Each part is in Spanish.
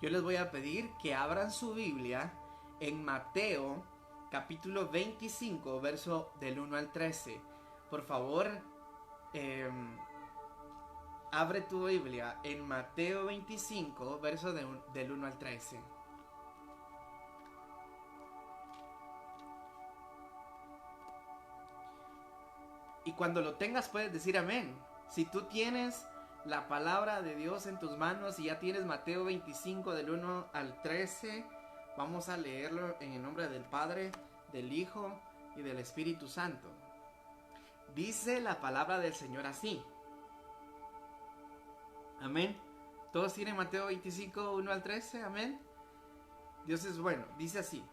yo les voy a pedir que abran su Biblia en Mateo capítulo 25, verso del 1 al 13. Por favor, abre tu Biblia en Mateo 25, verso del 1 al 13. Y cuando lo tengas puedes decir amén. Si tú tienes la palabra de Dios en tus manos y ya tienes Mateo 25 del 1 al 13, vamos a leerlo en el nombre del Padre, del Hijo y del Espíritu Santo. Dice la palabra del Señor así. Amén. ¿Todos tienen Mateo 25, 1 al 13? Amén. Dios es bueno. Dice así.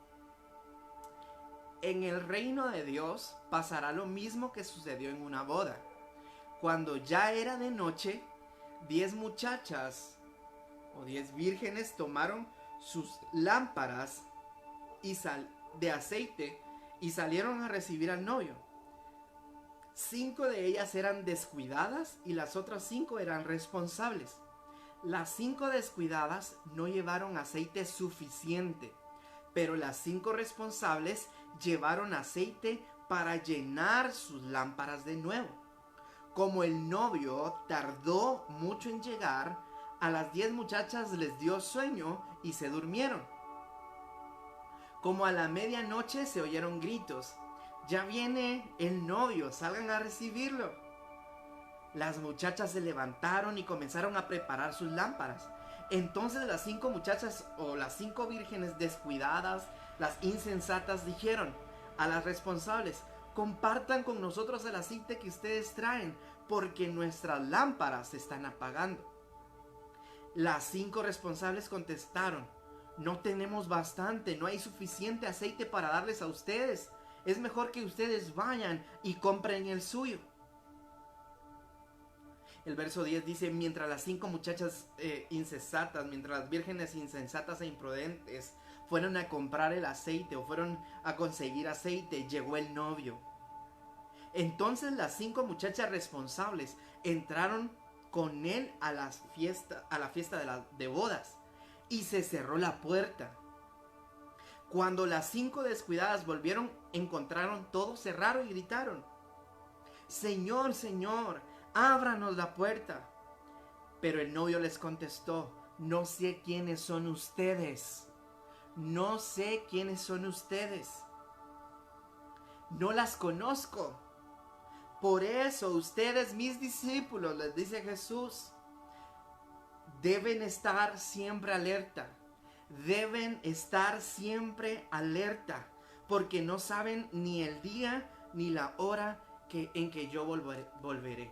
En el reino de Dios pasará lo mismo que sucedió en una boda. Cuando ya era de noche, 10 muchachas o 10 vírgenes tomaron sus lámparas de aceite y salieron a recibir al novio. 5 de ellas eran descuidadas y las otras 5 eran responsables. Las 5 descuidadas no llevaron aceite suficiente, pero las 5 responsables llevaron aceite para llenar sus lámparas de nuevo. Como el novio tardó mucho en llegar, a las 10 muchachas les dio sueño y se durmieron. Como a la medianoche se oyeron gritos: ya viene el novio, salgan a recibirlo. Las muchachas se levantaron y comenzaron a preparar sus lámparas. Entonces las 5 muchachas o las 5 vírgenes descuidadas, las insensatas, dijeron a las responsables: compartan con nosotros el aceite que ustedes traen, porque nuestras lámparas se están apagando. Las 5 responsables contestaron: no tenemos bastante, no hay suficiente aceite para darles a ustedes. Es mejor que ustedes vayan y compren el suyo. El verso 10 dice: mientras las 5 muchachas insensatas, mientras las vírgenes insensatas e imprudentes fueron a comprar el aceite o fueron a conseguir aceite, llegó el novio. Entonces las 5 muchachas responsables entraron con él a la fiesta de bodas y se cerró la puerta. Cuando las 5 descuidadas volvieron, encontraron todo cerrado y gritaron: Señor, Señor, ábranos la puerta. Pero el novio les contestó: no sé quiénes son ustedes. No sé quiénes son ustedes. No las conozco. Por eso ustedes, mis discípulos, les dice Jesús, deben estar siempre alerta. Deben estar siempre alerta, porque no saben ni el día ni la hora en que yo volveré.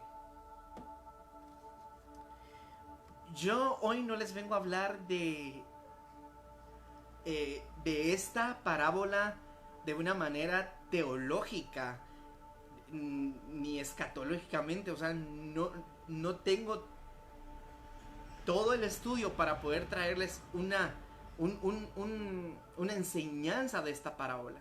Yo hoy no les vengo a hablar de esta parábola de una manera teológica ni escatológicamente. O sea, no tengo todo el estudio para poder traerles una enseñanza de esta parábola.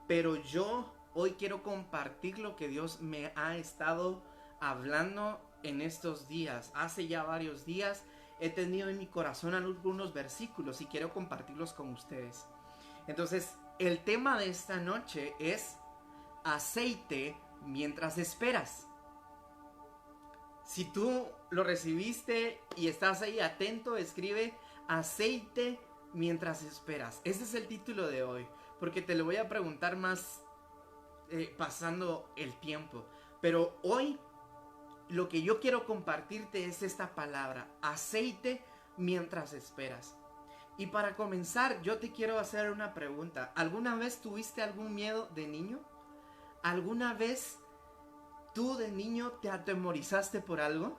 Pero yo hoy quiero compartir lo que Dios me ha estado hablando en estos días. Hace ya varios días he tenido en mi corazón algunos versículos y quiero compartirlos con ustedes. Entonces, el tema de esta noche es aceite mientras esperas. Si tú lo recibiste y estás ahí atento, escribe aceite mientras esperas. Ese es el título de hoy, porque te lo voy a preguntar más pasando el tiempo. Pero hoy lo que yo quiero compartirte es esta palabra: aceite mientras esperas. Y para comenzar, yo te quiero hacer una pregunta. ¿Alguna vez tuviste algún miedo de niño? ¿Alguna vez tú de niño te atemorizaste por algo?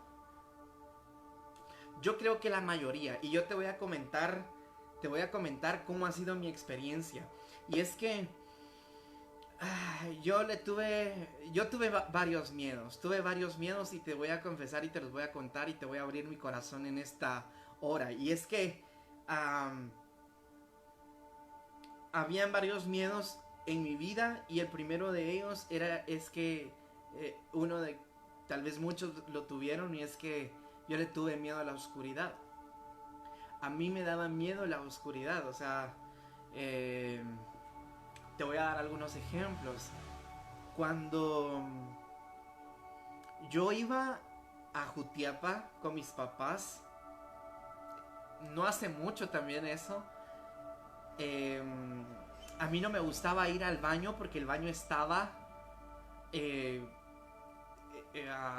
Yo creo que la mayoría. Y yo te voy a comentar cómo ha sido mi experiencia. Y es que yo tuve varios miedos. Tuve varios miedos y te voy a confesar y te los voy a contar y te voy a abrir mi corazón en esta hora. Y es que habían varios miedos en mi vida, y el primero de ellos es que tal vez muchos lo tuvieron, y es que yo le tuve miedo a la oscuridad. a mí me daba miedo la oscuridad. O sea, eh, te voy a dar algunos ejemplos. Cuando yo iba a Jutiapa con mis papás, no hace mucho también eso, eh, a mí no me gustaba ir al baño porque el baño estaba eh,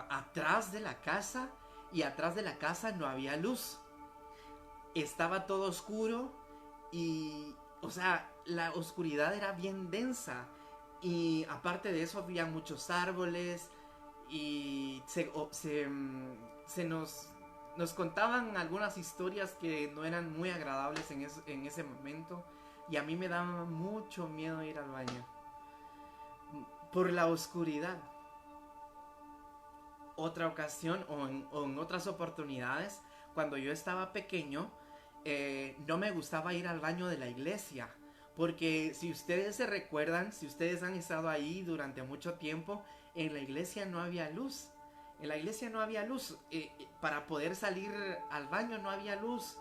atrás de la casa, y atrás de la casa no había luz. Estaba todo oscuro y, o sea, la oscuridad era bien densa. Y aparte de eso había muchos árboles y se nos contaban algunas historias que no eran muy agradables en ese momento. Y a mí me daba mucho miedo ir al baño por la oscuridad. Otra ocasión o en otras oportunidades, cuando yo estaba pequeño, no me gustaba ir al baño de la iglesia. Porque si ustedes se recuerdan, si ustedes han estado ahí durante mucho tiempo, en la iglesia no había luz. En la iglesia no había luz. Para poder salir al baño no había luz.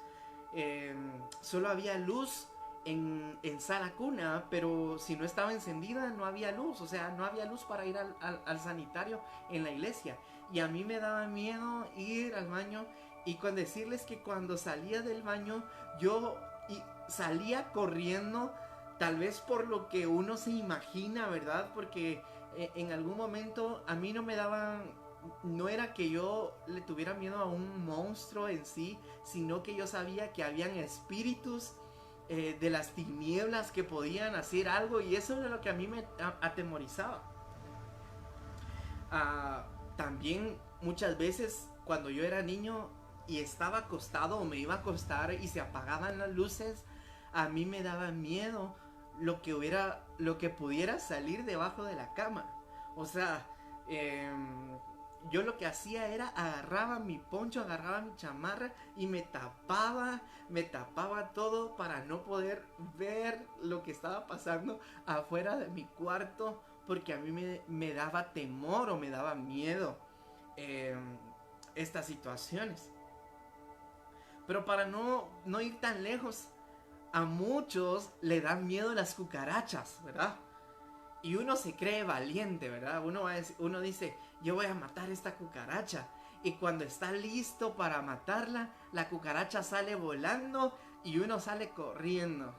Solo había luz en sala cuna, pero si no estaba encendida no había luz. O sea, no había luz para ir al sanitario en la iglesia. Y a mí me daba miedo ir al baño, y con decirles que cuando salía del baño yo salía corriendo, tal vez por lo que uno se imagina, ¿verdad? Porque en algún momento a mí no me daban, no era que yo le tuviera miedo a un monstruo en sí, sino que yo sabía que habían espíritus de las tinieblas que podían hacer algo, y eso era lo que a mí me atemorizaba. Ah, también muchas veces cuando yo era niño y estaba acostado o me iba a acostar y se apagaban las luces, a mí me daba miedo lo que pudiera salir debajo de la cama. O sea, yo lo que hacía era agarraba mi poncho, agarraba mi chamarra y me tapaba todo para no poder ver lo que estaba pasando afuera de mi cuarto, porque a mí me daba temor o me daba miedo eh, estas situaciones. Pero para no ir tan lejos, a muchos le dan miedo las cucarachas, ¿verdad? Y uno se cree valiente, ¿verdad? Uno dice, yo voy a matar esta cucaracha. Y cuando está listo para matarla, la cucaracha sale volando y uno sale corriendo.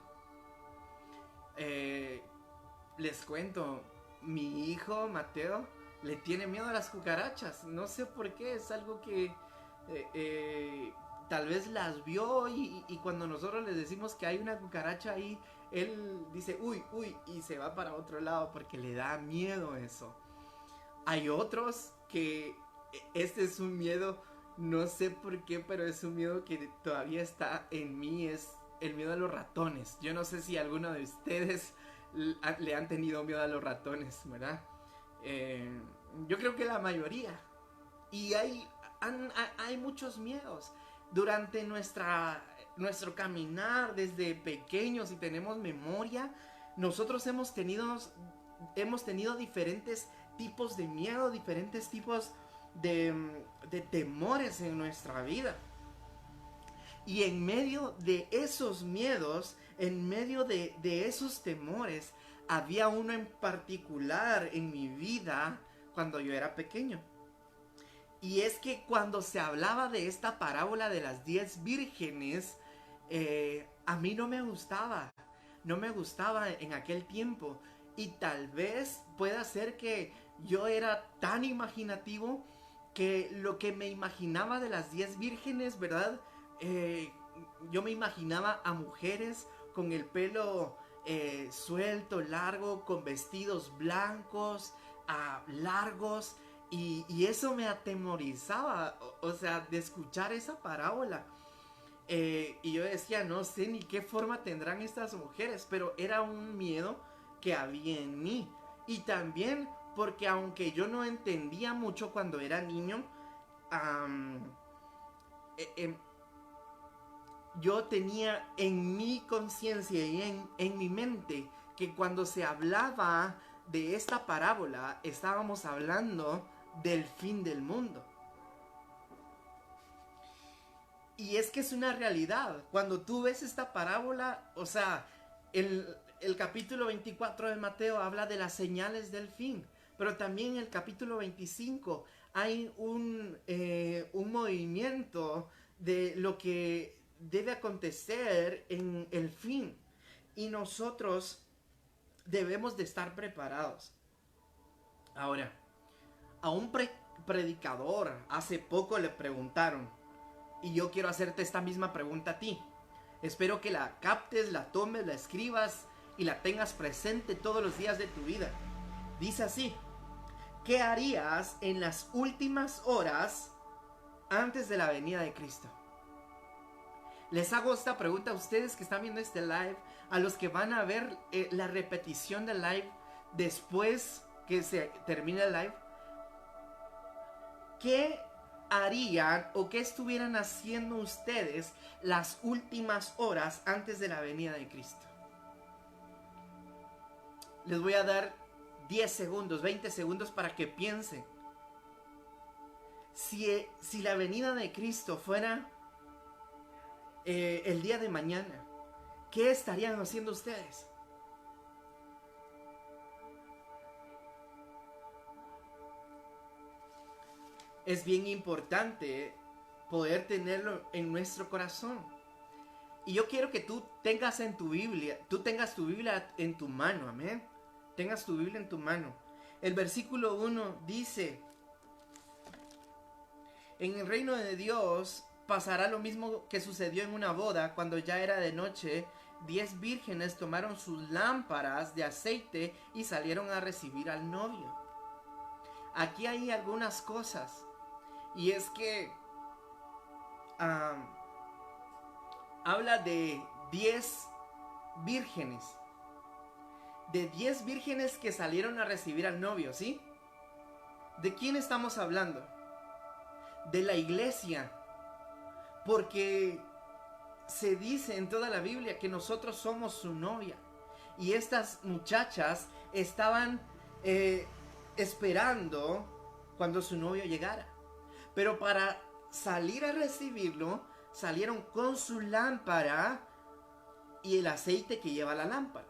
Eh, Les cuento, mi hijo Mateo le tiene miedo a las cucarachas. No sé por qué, es algo que tal vez las vio, y cuando nosotros les decimos que hay una cucaracha ahí, él dice, uy, uy, y se va para otro lado porque le da miedo eso. Hay otros que este es un miedo, no sé por qué, pero es un miedo que todavía está en mí, es el miedo a los ratones. Yo no sé si alguno de ustedes le han tenido miedo a los ratones, ¿verdad? Eh, yo creo que la mayoría. Y hay muchos miedos. Durante nuestro caminar desde pequeños, si tenemos memoria, nosotros hemos tenido diferentes tipos de miedo, diferentes tipos de temores en nuestra vida. Y en medio de esos miedos, en medio de esos temores, había uno en particular en mi vida cuando yo era pequeño. Y es que cuando se hablaba de esta parábola de las 10 vírgenes, a mí no me gustaba. No me gustaba en aquel tiempo. Y tal vez pueda ser que yo era tan imaginativo que lo que me imaginaba de las 10 vírgenes, ¿verdad? Eh, yo me imaginaba a mujeres con el pelo suelto, largo, con vestidos blancos, largos, y eso me atemorizaba, o sea, de escuchar esa parábola. Y yo decía, no sé ni qué forma tendrán estas mujeres, pero era un miedo que había en mí. Y también porque aunque yo no entendía mucho cuando era niño, um, eh, eh, yo tenía en mi conciencia y en mi mente que cuando se hablaba de esta parábola estábamos hablando del fin del mundo. Y es que es una realidad. Cuando tú ves esta parábola, o sea, el capítulo 24 de Mateo habla de las señales del fin. Pero también en el capítulo 25 hay un movimiento de lo que debe acontecer en el fin. Y nosotros debemos de estar preparados. Ahora, a un predicador hace poco le preguntaron, y yo quiero hacerte esta misma pregunta a ti. Espero que la captes, la tomes, la escribas y la tengas presente todos los días de tu vida. Dice así: ¿qué harías en las últimas horas antes de la venida de Cristo? Les hago esta pregunta a ustedes que están viendo este live, a los que van a ver la repetición del live después que se termine el live. ¿Qué harían o qué estuvieran haciendo ustedes las últimas horas antes de la venida de Cristo? Les voy a dar 10 segundos, 20 segundos para que piensen. Si la venida de Cristo fuera el día de mañana, ¿qué estarían haciendo ustedes? Es bien importante poder tenerlo en nuestro corazón. Y yo quiero que tú tengas en tu Biblia, tengas tu Biblia en tu mano, amén. Tengas tu Biblia en tu mano. El versículo 1 dice: en el reino de Dios pasará lo mismo que sucedió en una boda. Cuando ya era de noche, 10 vírgenes tomaron sus lámparas de aceite y salieron a recibir al novio. Aquí hay algunas cosas. Y es que habla de 10 vírgenes. De 10 vírgenes que salieron a recibir al novio, ¿sí? ¿De quién estamos hablando? De la iglesia. Porque se dice en toda la Biblia que nosotros somos su novia. Y estas muchachas estaban esperando cuando su novio llegara. Pero para salir a recibirlo, salieron con su lámpara y el aceite que lleva la lámpara.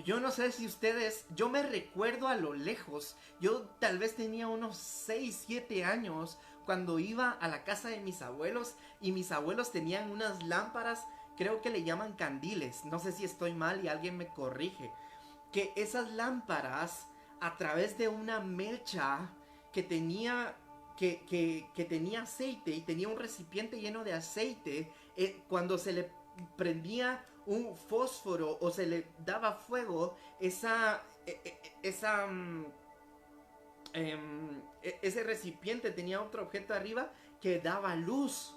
Yo no sé si ustedes, yo me recuerdo a lo lejos, yo tal vez tenía unos 6, 7 años cuando iba a la casa de mis abuelos y mis abuelos tenían unas lámparas, creo que le llaman candiles, no sé si estoy mal y alguien me corrige, que esas lámparas a través de una mecha que tenía tenía aceite y tenía un recipiente lleno de aceite, cuando se le prendía un fósforo o se le daba fuego, ese recipiente tenía otro objeto arriba que daba luz.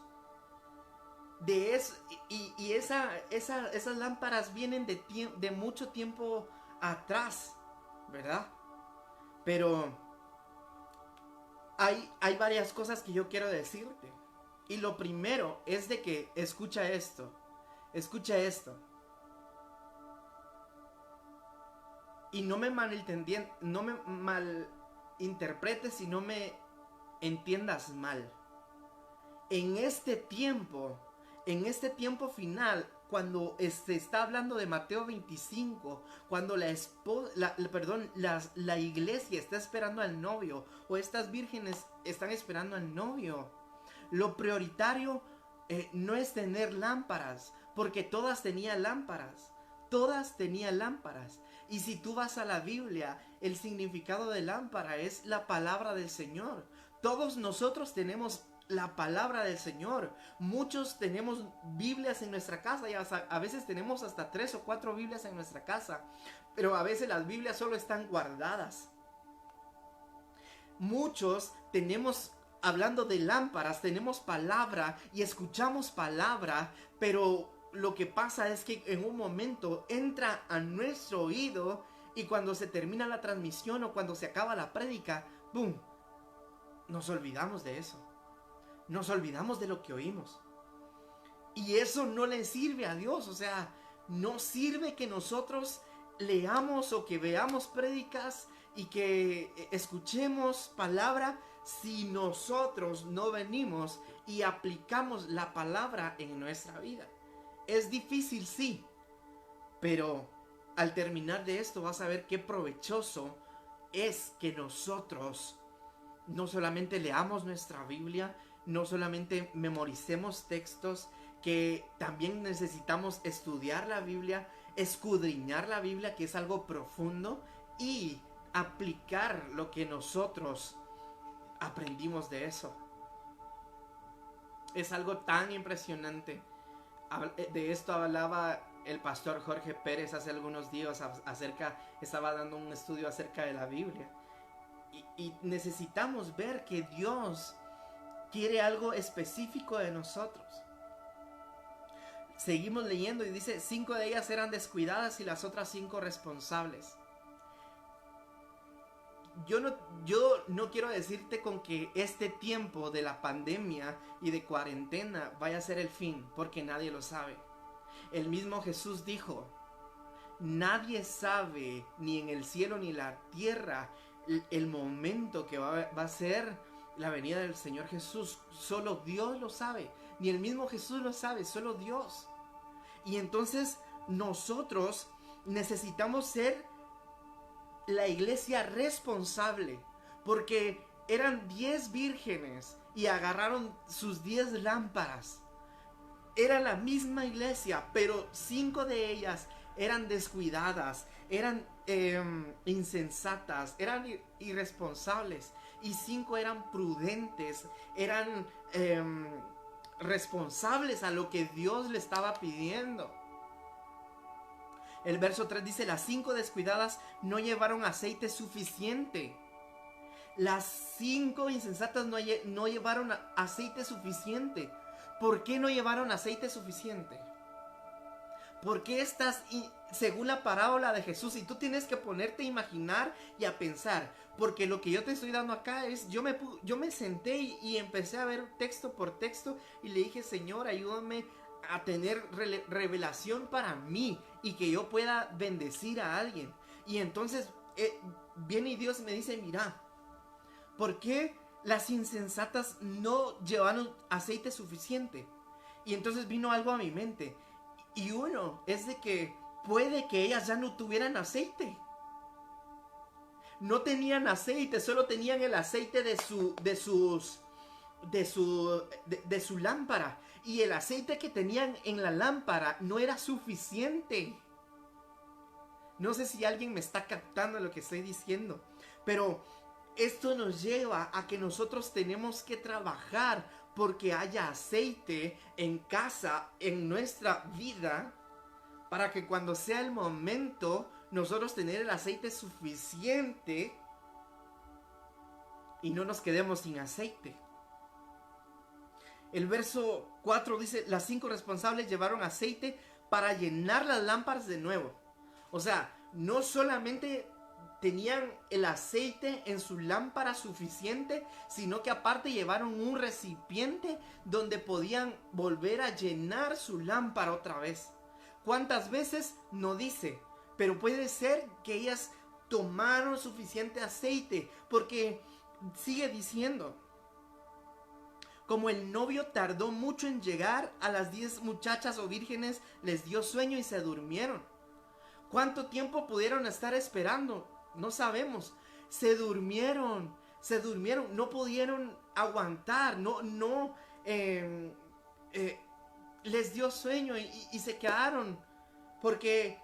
De eso, y esas lámparas vienen de mucho tiempo atrás, ¿verdad? Pero hay varias cosas que yo quiero decirte. Y lo primero es de que escucha esto. Y no me malinterpretes y no me entiendas mal. En este tiempo final, cuando se está hablando de Mateo 25, cuando la iglesia está esperando al novio, o estas vírgenes están esperando al novio, lo prioritario no es tener lámparas, porque todas tenían lámparas. Y si tú vas a la Biblia, el significado de lámpara es la palabra del Señor. Todos nosotros tenemos la palabra del Señor. Muchos tenemos Biblias en nuestra casa y a veces tenemos hasta 3 o 4 Biblias en nuestra casa, pero a veces las Biblias solo están guardadas. Muchos tenemos, hablando de lámparas, tenemos palabra y escuchamos palabra, pero lo que pasa es que en un momento entra a nuestro oído y cuando se termina la transmisión o cuando se acaba la prédica, ¡boom!, nos olvidamos de eso. Nos olvidamos de lo que oímos. Y eso no le sirve a Dios. O sea, no sirve que nosotros leamos o que veamos prédicas y que escuchemos palabra si nosotros no venimos y aplicamos la palabra en nuestra vida. Es difícil, sí, pero al terminar de esto vas a ver qué provechoso es que nosotros no solamente leamos nuestra Biblia, no solamente memoricemos textos, que también necesitamos estudiar la Biblia, escudriñar la Biblia, que es algo profundo, y aplicar lo que nosotros aprendimos de eso. Es algo tan impresionante. De esto hablaba el pastor Jorge Pérez hace algunos días estaba dando un estudio acerca de la Biblia. Y necesitamos ver que Dios quiere algo específico de nosotros. Seguimos leyendo y dice, 5 de ellas eran descuidadas y las otras 5 responsables. Yo no quiero decirte con que este tiempo de la pandemia y de cuarentena vaya a ser el fin, porque nadie lo sabe. El mismo Jesús dijo, nadie sabe ni en el cielo ni en la tierra el momento que va a ser la venida del Señor Jesús. Solo Dios lo sabe, ni el mismo Jesús lo sabe, solo Dios. Y entonces nosotros necesitamos ser la iglesia responsable, porque eran 10 vírgenes y agarraron sus 10 lámparas. Era la misma iglesia, pero 5 de ellas eran descuidadas, eran insensatas, eran irresponsables, y 5 eran prudentes, eran responsables a lo que Dios le estaba pidiendo. El verso 3 dice, las 5 descuidadas no llevaron aceite suficiente. Las 5 insensatas no llevaron aceite suficiente. ¿Por qué no llevaron aceite suficiente? Porque estas, según la parábola de Jesús, y tú tienes que ponerte a imaginar y a pensar, porque lo que yo te estoy dando acá es, yo me senté y empecé a ver texto por texto y le dije, Señor, ayúdame a tener revelación para mí y que yo pueda bendecir a alguien. Y entonces viene y Dios me dice, mira, ¿por qué las insensatas no llevaron aceite suficiente? Y entonces vino algo a mi mente, y uno es de que puede que ellas ya no tuvieran aceite. No tenían aceite, solo tenían el aceite de su lámpara, y el aceite que tenían en la lámpara no era suficiente. No sé si alguien me está captando lo que estoy diciendo, pero esto nos lleva a que nosotros tenemos que trabajar porque haya aceite en casa, en nuestra vida, para que cuando sea el momento nosotros tener el aceite suficiente y no nos quedemos sin aceite. El verso 4 dice, las 5 responsables llevaron aceite para llenar las lámparas de nuevo. O sea, no solamente tenían el aceite en su lámpara suficiente, sino que aparte llevaron un recipiente donde podían volver a llenar su lámpara otra vez. ¿Cuántas veces? No dice, pero puede ser que ellas tomaron suficiente aceite, porque sigue diciendo, como el novio tardó mucho en llegar, a las 10 muchachas o vírgenes les dio sueño y se durmieron. ¿Cuánto tiempo pudieron estar esperando? No sabemos. Se durmieron, no pudieron aguantar, les dio sueño y se quedaron, porque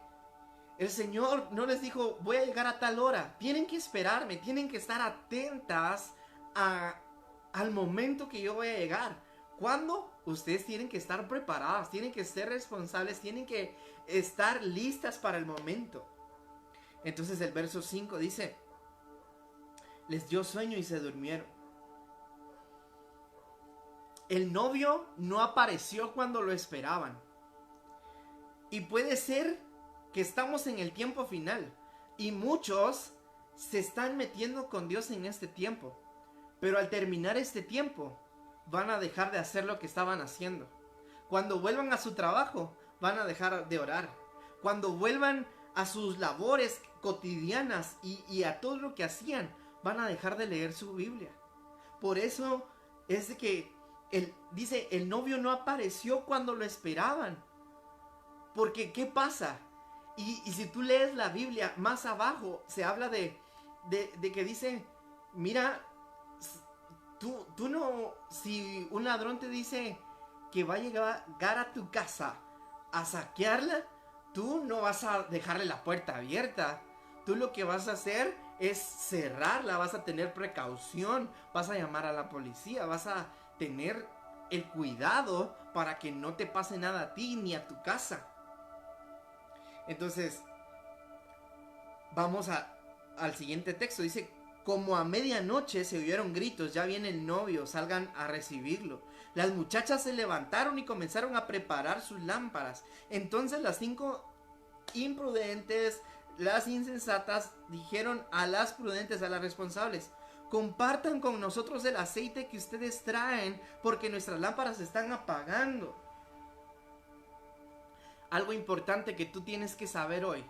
el Señor no les dijo, voy a llegar a tal hora. Tienen que esperarme, tienen que estar atentas al momento que yo voy a llegar. ¿Cuándo? Ustedes tienen que estar preparadas, tienen que ser responsables, tienen que estar listas para el momento. Entonces el verso 5 dice, les dio sueño y se durmieron. El novio no apareció cuando lo esperaban. Y puede ser que estamos en el tiempo final y muchos se están metiendo con Dios en este tiempo, pero al terminar este tiempo van a dejar de hacer lo que estaban haciendo. Cuando vuelvan a su trabajo van a dejar de orar. Cuando vuelvan a sus labores cotidianas y a todo lo que hacían, van a dejar de leer su Biblia. Por eso es de que dice, el novio no apareció cuando lo esperaban. Porque, ¿qué pasa? Y si tú lees la Biblia, más abajo se habla de que dice, mira, tú no, si un ladrón te dice que va a llegar a tu casa a saquearla, tú no vas a dejarle la puerta abierta. Tú lo que vas a hacer es cerrarla, vas a tener precaución, vas a llamar a la policía, vas a tener el cuidado para que no te pase nada a ti ni a tu casa. Entonces, vamos al siguiente texto. Dice, como a medianoche se oyeron gritos, ya viene el novio, salgan a recibirlo. Las muchachas se levantaron y comenzaron a preparar sus lámparas. Entonces las 5 imprudentes, las insensatas, dijeron a las prudentes, a las responsables, compartan con nosotros el aceite que ustedes traen, porque nuestras lámparas se están apagando. Algo importante que tú tienes que saber hoy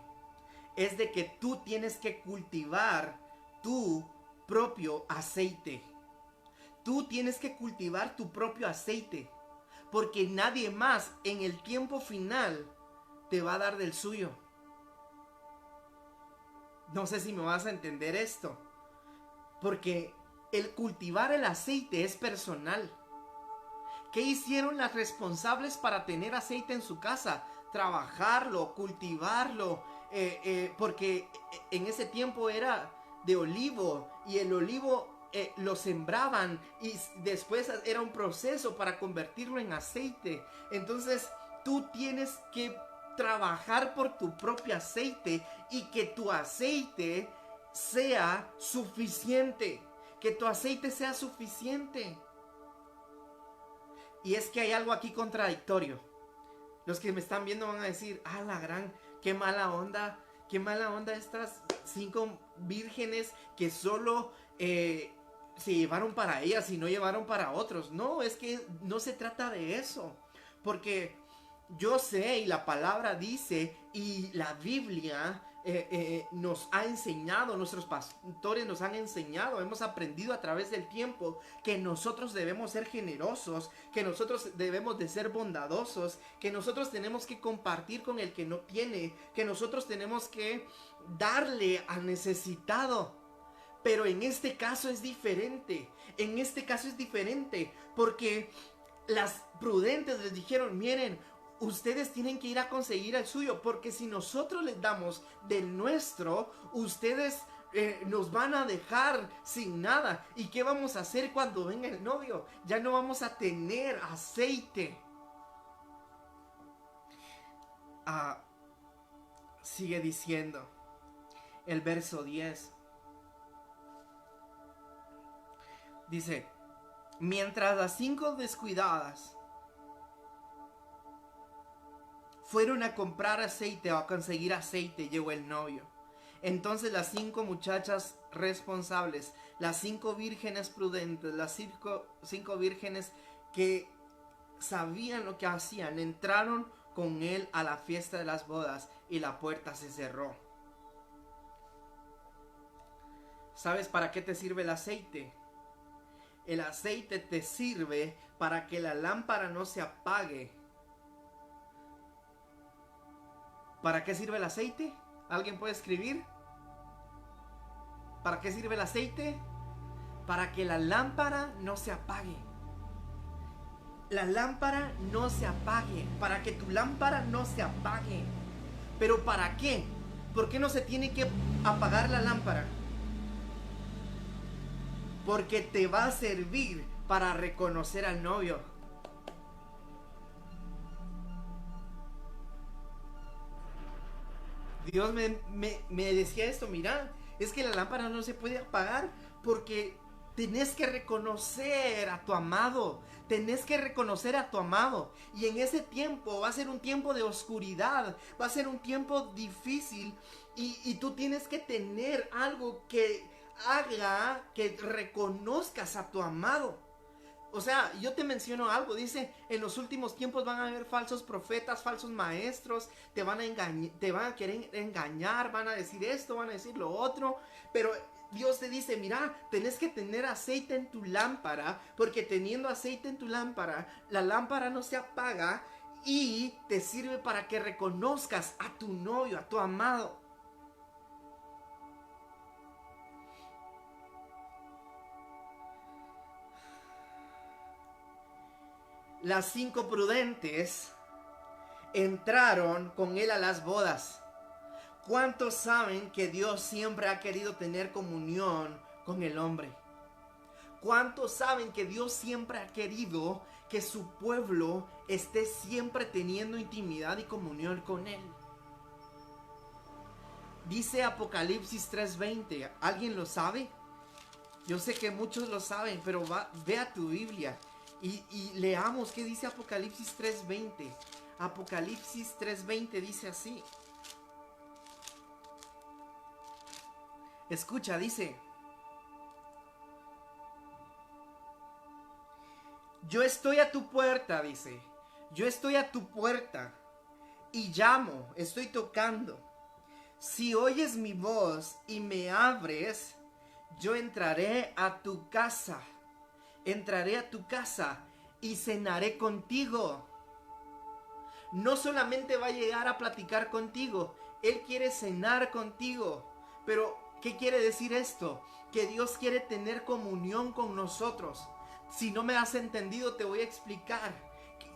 es de que tú tienes que cultivar tu propio aceite. Tú tienes que cultivar tu propio aceite, porque nadie más en el tiempo final te va a dar del suyo. No sé si me vas a entender esto, porque el cultivar el aceite es personal. ¿Qué hicieron las responsables para tener aceite en su casa? Trabajarlo, cultivarlo, porque en ese tiempo era de olivo, y el olivo lo sembraban y después era un proceso para convertirlo en aceite. Entonces tú tienes que trabajar por tu propio aceite y que tu aceite sea suficiente. Que tu aceite sea suficiente. Y es que hay algo aquí contradictorio. Los que me están viendo van a decir, ah, la gran, qué mala onda estas 5 vírgenes que solo se llevaron para ellas y no llevaron para otros. No, es que no se trata de eso. Porque yo sé, y la palabra dice, y la Biblia nos ha enseñado, nuestros pastores nos han enseñado, hemos aprendido a través del tiempo que nosotros debemos ser generosos, que nosotros debemos de ser bondadosos, que nosotros tenemos que compartir con el que no tiene, que nosotros tenemos que darle al necesitado. Pero en este caso es diferente, porque las prudentes les dijeron, miren, ustedes tienen que ir a conseguir el suyo, porque si nosotros les damos del nuestro, ustedes nos van a dejar sin nada. ¿Y qué vamos a hacer cuando venga el novio? Ya no vamos a tener aceite. Sigue diciendo el verso 10. Dice, mientras las 5 descuidadas fueron a comprar aceite o a conseguir aceite, llegó el novio. Entonces las 5 muchachas responsables, las 5 vírgenes prudentes, las 5 vírgenes que sabían lo que hacían, entraron con él a la fiesta de las bodas y la puerta se cerró. ¿Sabes para qué te sirve el aceite? El aceite te sirve para que la lámpara no se apague. ¿Para qué sirve el aceite? ¿Alguien puede escribir? ¿Para qué sirve el aceite? Para que la lámpara no se apague. La lámpara no se apague. Para que tu lámpara no se apague. ¿Pero para qué? ¿Por qué no se tiene que apagar la lámpara? Porque te va a servir para reconocer al novio. Dios me decía esto, mira, es que la lámpara no se puede apagar porque tenés que reconocer a tu amado. Tenés que reconocer a tu amado. Y en ese tiempo va a ser un tiempo de oscuridad. Va a ser un tiempo difícil. Y tú tienes que tener algo que haga que reconozcas a tu amado. O sea, yo te menciono algo, dice, en los últimos tiempos van a haber falsos profetas, falsos maestros, te van a querer engañar, van a decir esto, van a decir lo otro, pero Dios te dice, mira, tenés que tener aceite en tu lámpara, porque teniendo aceite en tu lámpara, la lámpara no se apaga y te sirve para que reconozcas a tu novio, a tu amado. Las 5 prudentes entraron con él a las bodas. ¿Cuántos saben que Dios siempre ha querido tener comunión con el hombre? ¿Cuántos saben que Dios siempre ha querido que su pueblo esté siempre teniendo intimidad y comunión con él? Dice Apocalipsis 3:20. ¿Alguien lo sabe? Yo sé que muchos lo saben, pero ve a tu Biblia y leamos qué dice Apocalipsis 3:20. Apocalipsis 3:20 dice así. Escucha, dice: yo estoy a tu puerta, dice. Yo estoy a tu puerta y llamo, estoy tocando. Si oyes mi voz y me abres, yo entraré a tu casa. Entraré a tu casa y cenaré contigo. No solamente va a llegar a platicar contigo, Él quiere cenar contigo. Pero, ¿qué quiere decir esto? Que Dios quiere tener comunión con nosotros. Si no me has entendido, te voy a explicar.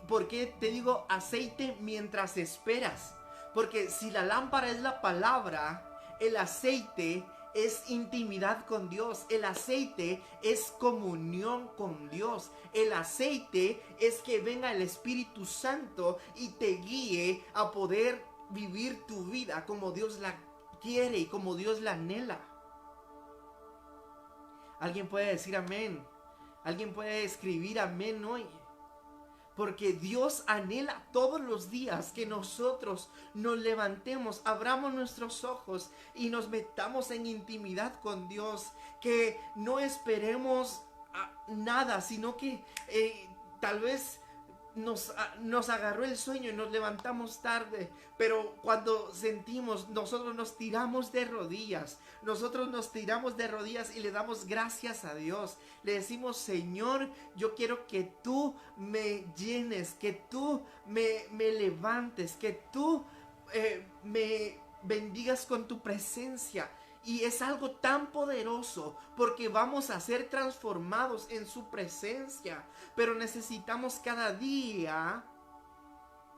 ¿Por qué te digo aceite mientras esperas? Porque si la lámpara es la palabra, el aceite es intimidad con Dios. El aceite es comunión con Dios. El aceite es que venga el Espíritu Santo y te guíe a poder vivir tu vida como Dios la quiere y como Dios la anhela. ¿Alguien puede decir amén? ¿Alguien puede escribir amén hoy? Porque Dios anhela todos los días que nosotros nos levantemos, abramos nuestros ojos y nos metamos en intimidad con Dios. Que no esperemos nada, sino que tal vez nos agarró el sueño y nos levantamos tarde, pero cuando sentimos, nosotros nos tiramos de rodillas. Nosotros nos tiramos de rodillas y le damos gracias a Dios. Le decimos: Señor, yo quiero que tú me llenes, que tú me levantes, que tú me bendigas con tu presencia. Y es algo tan poderoso porque vamos a ser transformados en su presencia. Pero necesitamos cada día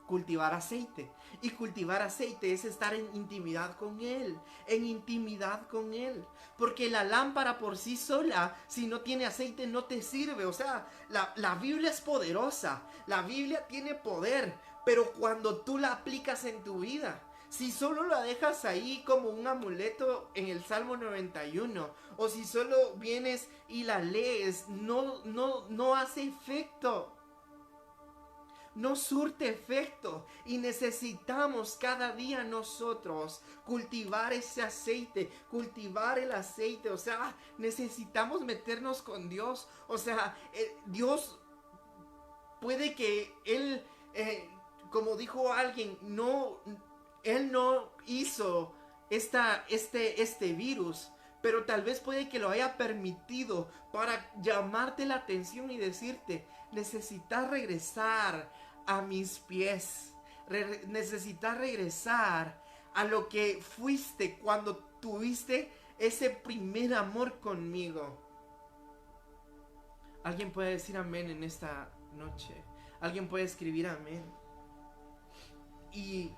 cultivar aceite. Y cultivar aceite es estar en intimidad con Él. En intimidad con Él. Porque la lámpara por sí sola, si no tiene aceite, no te sirve. O sea, la Biblia es poderosa. La Biblia tiene poder. Pero cuando tú la aplicas en tu vida, si solo la dejas ahí como un amuleto en el Salmo 91, o si solo vienes y la lees, no hace efecto. No surte efecto. Y necesitamos cada día nosotros cultivar ese aceite, cultivar el aceite. O sea, necesitamos meternos con Dios. O sea, Dios puede que Él, como dijo alguien, Él no hizo este virus, pero tal vez puede que lo haya permitido para llamarte la atención y decirte: necesitas regresar a mis pies, necesitas regresar a lo que fuiste cuando tuviste ese primer amor conmigo. ¿Alguien puede decir amén en esta noche? ¿Alguien puede escribir amén? Y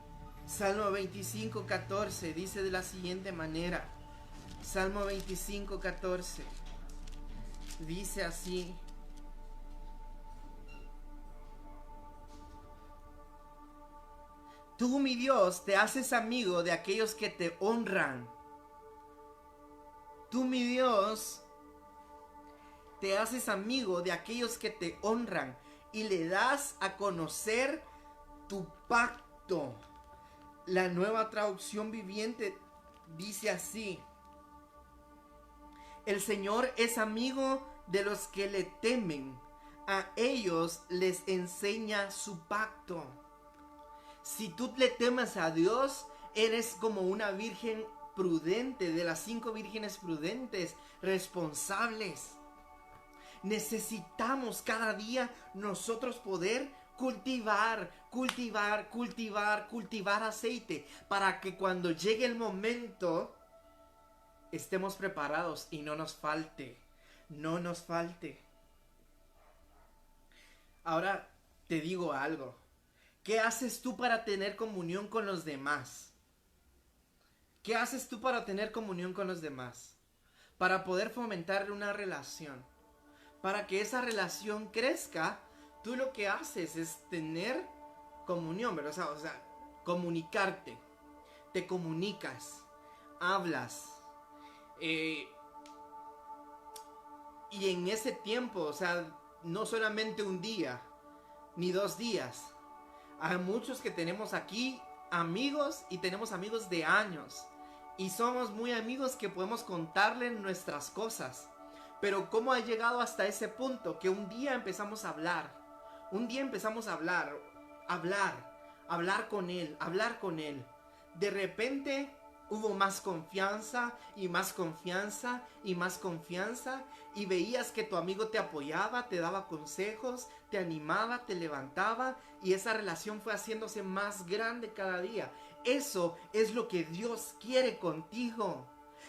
Salmo 25:14 dice de la siguiente manera. Salmo 25:14 dice así: tú, mi Dios, te haces amigo de aquellos que te honran. Tú, mi Dios, te haces amigo de aquellos que te honran y le das a conocer tu pacto. La Nueva Traducción Viviente dice así: el Señor es amigo de los que le temen. A ellos les enseña su pacto. Si tú le temes a Dios, eres como una virgen prudente, de las 5 vírgenes prudentes, responsables. Necesitamos cada día nosotros poder cultivar aceite para que cuando llegue el momento estemos preparados y no nos falte. Ahora te digo algo. ¿Qué haces tú para tener comunión con los demás? ¿Qué haces tú para tener comunión con los demás? Para poder fomentar una relación. Para que esa relación crezca, tú lo que haces es tener comunión, ¿verdad? O sea, comunicarte. Te comunicas, hablas. Y en ese tiempo, o sea, no solamente un día, ni 2 días. Hay muchos que tenemos aquí amigos y tenemos amigos de años. Y somos muy amigos que podemos contarle nuestras cosas. Pero ¿cómo ha llegado hasta ese punto? Que un día empezamos a hablar. Un día empezamos a hablar con él. De repente hubo más confianza y más confianza y más confianza. Y veías que tu amigo te apoyaba, te daba consejos, te animaba, te levantaba. Y esa relación fue haciéndose más grande cada día. Eso es lo que Dios quiere contigo.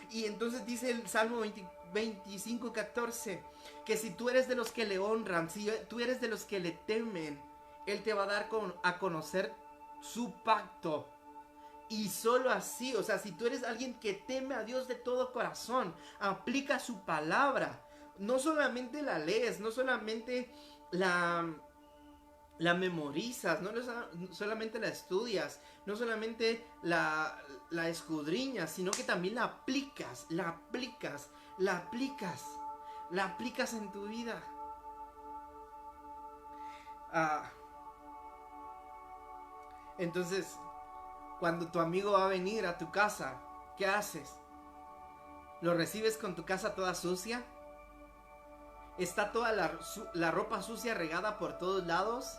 Y entonces dice el Salmo 25:14, que si tú eres de los que le honran, si tú eres de los que le temen, Él te va a dar a conocer su pacto. Y solo así, o sea, si tú eres alguien que teme a Dios de todo corazón, aplica su palabra. No solamente la lees, no solamente la memorizas, no solamente la estudias, no solamente la escudriñas, sino que también la aplicas en tu vida. Entonces, cuando tu amigo va a venir a tu casa, ¿qué haces? ¿Lo recibes con tu casa toda sucia? ¿Está toda la ropa sucia regada por todos lados?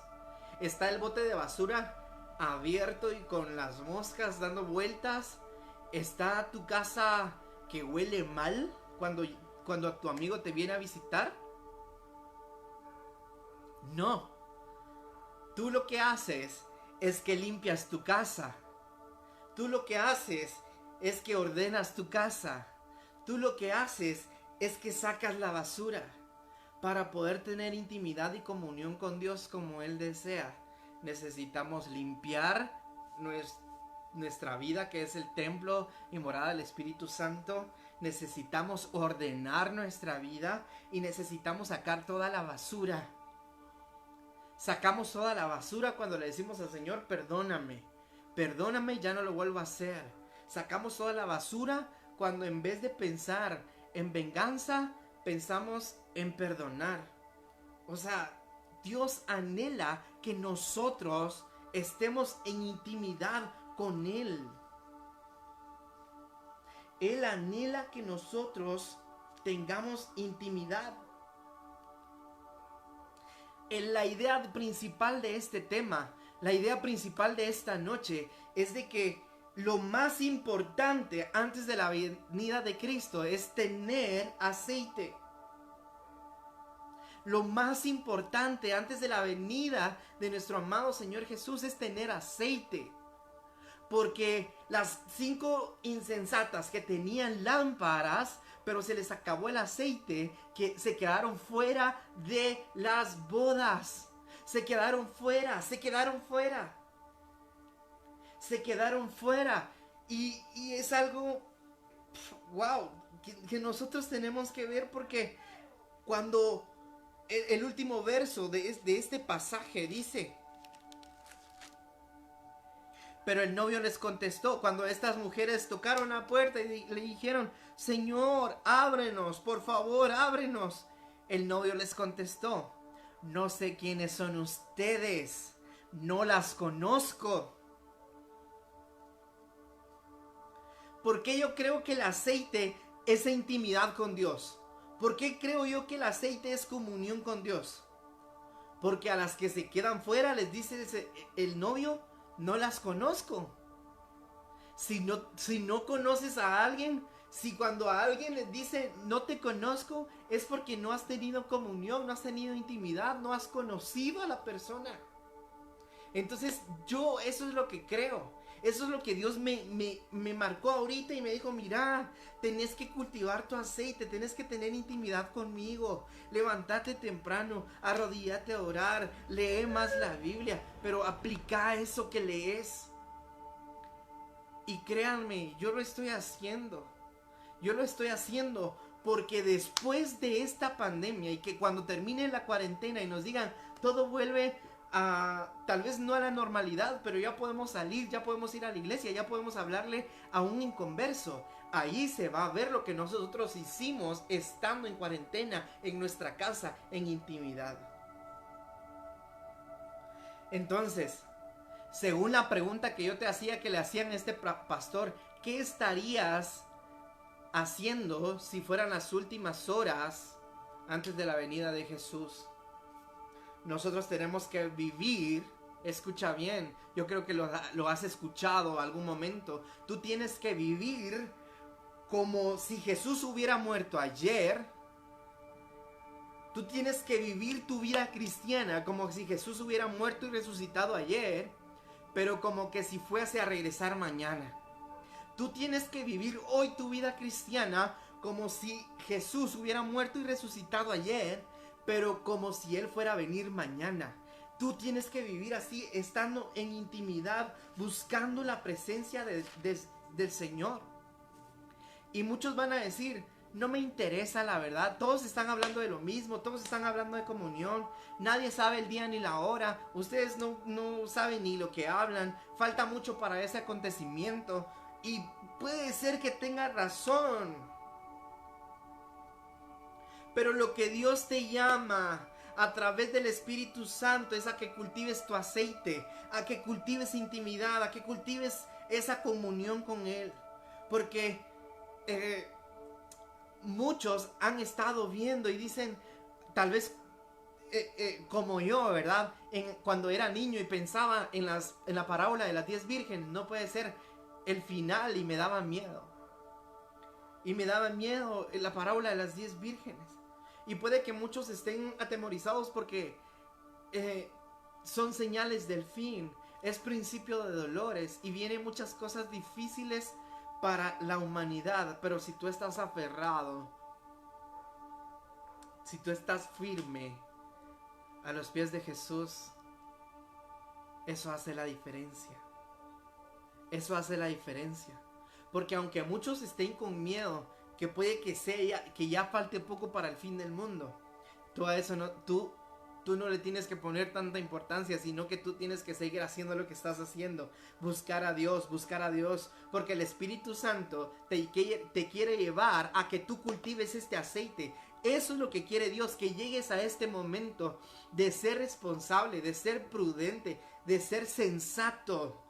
¿Está el bote de basura abierto y con las moscas dando vueltas? ¿Está tu casa que huele mal cuando tu amigo te viene a visitar? No. Tú lo que haces es que limpias tu casa. Tú lo que haces es que ordenas tu casa. Tú lo que haces es que sacas la basura para poder tener intimidad y comunión con Dios como Él desea. Necesitamos limpiar nuestra vida, que es el templo y morada del Espíritu Santo. Necesitamos ordenar nuestra vida y necesitamos sacar toda la basura. Sacamos toda la basura cuando le decimos al Señor, perdóname, ya no lo vuelvo a hacer. Sacamos toda la basura cuando en vez de pensar en venganza, pensamos en perdonar. O sea, Dios anhela que nosotros estemos en intimidad con Él. Él anhela que nosotros tengamos intimidad. La idea principal de este tema, la idea principal de esta noche es de que lo más importante antes de la venida de Cristo es tener aceite. Lo más importante antes de la venida de nuestro amado Señor Jesús es tener aceite. Porque las 5 insensatas que tenían lámparas, pero se les acabó el aceite, que se quedaron fuera de las bodas. Se quedaron fuera. Y es algo, wow, que nosotros tenemos que ver, porque cuando el último verso de este pasaje dice: pero el novio les contestó, cuando estas mujeres tocaron la puerta y le dijeron, Señor, ábrenos, por favor, ábrenos. El novio les contestó, no sé quiénes son ustedes, no las conozco. ¿Por qué yo creo que el aceite es intimidad con Dios? ¿Por qué creo yo que el aceite es comunión con Dios? Porque a las que se quedan fuera les dice el novio, no las conozco. Si no conoces a alguien, si cuando a alguien le dice no te conozco, es porque no has tenido comunión, no has tenido intimidad, no has conocido a la persona. Entonces yo eso es lo que creo. Eso es lo que Dios me marcó ahorita y me dijo, mira, tenés que cultivar tu aceite, tenés que tener intimidad conmigo, levántate temprano, arrodíllate a orar, lee más la Biblia, pero aplica eso que lees. Y créanme, yo lo estoy haciendo. Yo lo estoy haciendo porque después de esta pandemia y que cuando termine la cuarentena y nos digan todo vuelve a, tal vez no a la normalidad, pero ya podemos salir, ya podemos ir a la iglesia, ya podemos hablarle a un inconverso. Ahí se va a ver lo que nosotros hicimos estando en cuarentena, en nuestra casa, en intimidad. Entonces, según la pregunta que yo te hacía, que le hacían a este pastor, ¿qué estarías haciendo si fueran las últimas horas antes de la venida de Jesús? Nosotros tenemos que vivir, escucha bien, yo creo que lo has escuchado algún momento, tú tienes que vivir como si Jesús hubiera muerto ayer. Tú tienes que vivir tu vida cristiana como si Jesús hubiera muerto y resucitado ayer, pero como que si fuese a regresar mañana. Tú tienes que vivir hoy tu vida cristiana como si Jesús hubiera muerto y resucitado ayer, pero como si Él fuera a venir mañana. Tú tienes que vivir así, estando en intimidad, buscando la presencia del Señor. Y muchos van a decir, no me interesa la verdad, todos están hablando de lo mismo, todos están hablando de comunión, nadie sabe el día ni la hora, ustedes no saben ni lo que hablan, falta mucho para ese acontecimiento. Y puede ser que tenga razón, pero lo que Dios te llama a través del Espíritu Santo es a que cultives tu aceite, a que cultives intimidad, a que cultives esa comunión con Él. Porque muchos han estado viendo y dicen, tal vez como yo, ¿verdad? Cuando era niño y pensaba en la parábola de las 10 vírgenes, no puede ser el final, y me daba miedo. Y me daba miedo la parábola de las 10 vírgenes. Y puede que muchos estén atemorizados porque son señales del fin. Es principio de dolores y vienen muchas cosas difíciles para la humanidad. Pero si tú estás aferrado, si tú estás firme a los pies de Jesús, eso hace la diferencia. Eso hace la diferencia. Porque aunque muchos estén con miedo, que puede que ya falte poco para el fin del mundo, tú a eso tú no le tienes que poner tanta importancia, sino que tú tienes que seguir haciendo lo que estás haciendo, buscar a Dios, porque el Espíritu Santo te quiere llevar a que tú cultives este aceite. Eso es lo que quiere Dios, que llegues a este momento de ser responsable, de ser prudente, de ser sensato